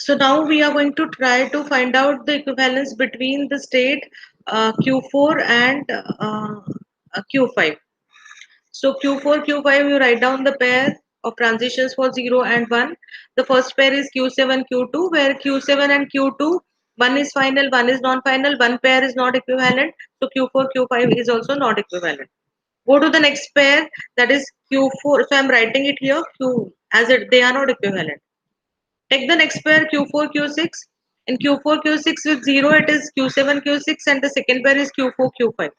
So now we are going to try to find out the equivalence between the state Q4 and Q5. So Q4, Q5, you write down the pair of transitions for 0 and 1. The first pair is Q7, Q2, where Q7 and Q2, one is final, one is non-final, one pair is not equivalent. So Q4, Q5 is also not equivalent. Go to the next pair, that is Q4. So I'm writing it here, Q, as it, they are not equivalent. Take the next pair Q4, Q6. In Q4, Q6 with 0, it is Q7, Q6, and the second pair is Q4, Q5.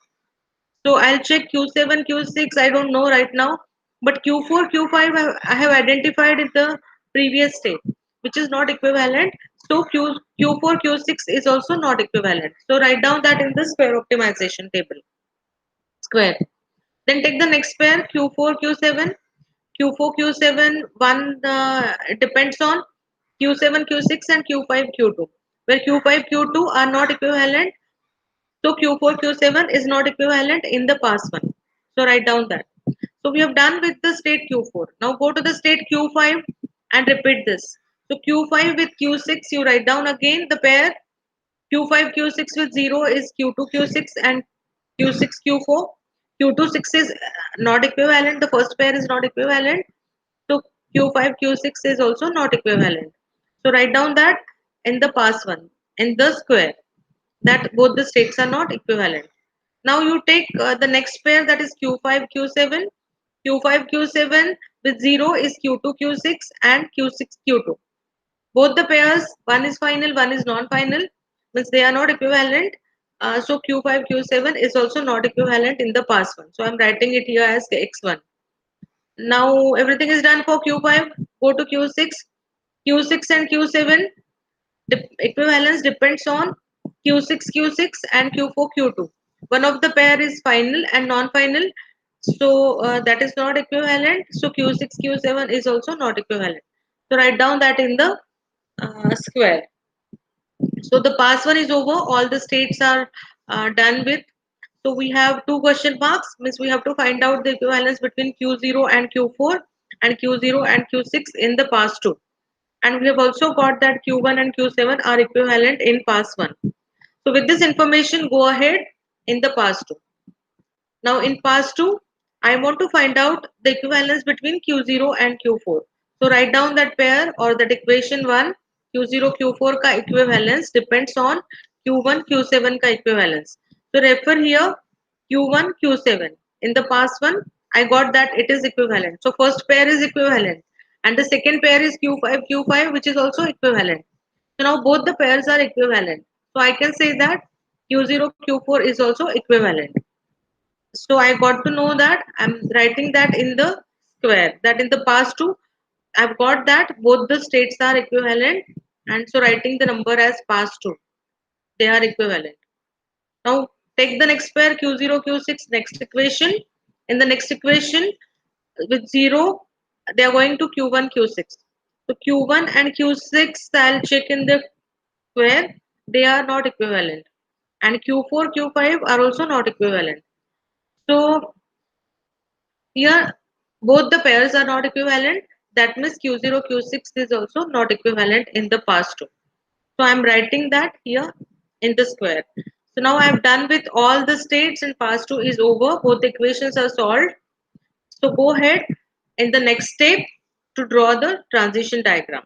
So I'll check Q7, Q6. I don't know right now, but Q4, Q5 I have identified in the previous state, which is not equivalent. So Q4, Q6 is also not equivalent. So write down that in the square optimization table. Square. Then take the next pair Q4, Q7. Q4, Q7, one it depends on Q7, Q6 and Q5, Q2. Where Q5, Q2 are not equivalent, so Q4, Q7 is not equivalent in the past one. So write down that. So we have done with the state Q4. Now go to the state Q5 and repeat this. So Q5 with Q6, you write down again the pair Q5, Q6 with 0 is Q2, Q6 and Q6, Q4. Q2, 6 is not equivalent. The first pair is not equivalent. So Q5, Q6 is also not equivalent. So write down that in the past one, in the square, that both the states are not equivalent. Now you take the next pair, that is Q5, Q7. Q5, Q7 with 0 is Q2, Q6 and Q6, Q2. Both the pairs, one is final, one is non-final, means they are not equivalent. So Q5, Q7 is also not equivalent in the past one. So I'm writing it here as X1. Now everything is done for Q5. Go to Q6. Q6 and Q7 equivalence depends on Q6, Q6 and Q4, Q2. One of the pair is final and non-final. So that is not equivalent. So Q6, Q7 is also not equivalent. So write down that in the square. So the past one is over. All the states are done with. So we have two question marks. Means we have to find out the equivalence between Q0 and Q4 and Q0 and Q6 in the past two. And we have also got that Q1 and Q7 are equivalent in past one. So with this information, go ahead in the past two. Now in past two, I want to find out the equivalence between Q0 and Q4. So write down that pair or that equation 1, Q0, Q4 ka equivalence depends on Q1, Q7 ka equivalence. So refer here Q1, Q7. In the past one, I got that it is equivalent. So first pair is equivalent and the second pair is Q5, Q5 which is also equivalent. So now both the pairs are equivalent. So I can say that Q0, Q4 is also equivalent. So I got to know that I'm writing that in the square, that in the past two I've got that both the states are equivalent, and so writing the number as past two, they are equivalent. Now take the next pair Q0, Q6, next equation. In the next equation with 0, they are going to Q1, Q6. So Q1 and Q6 I'll check in the square, they are not equivalent, and Q4, Q5 are also not equivalent. So here, both the pairs are not equivalent. That means Q0, Q6 is also not equivalent in the past two. So I'm writing that here in the square. So now I'm done with all the states and past two is over. Both the equations are solved. So go ahead in the next step to draw the transition diagram.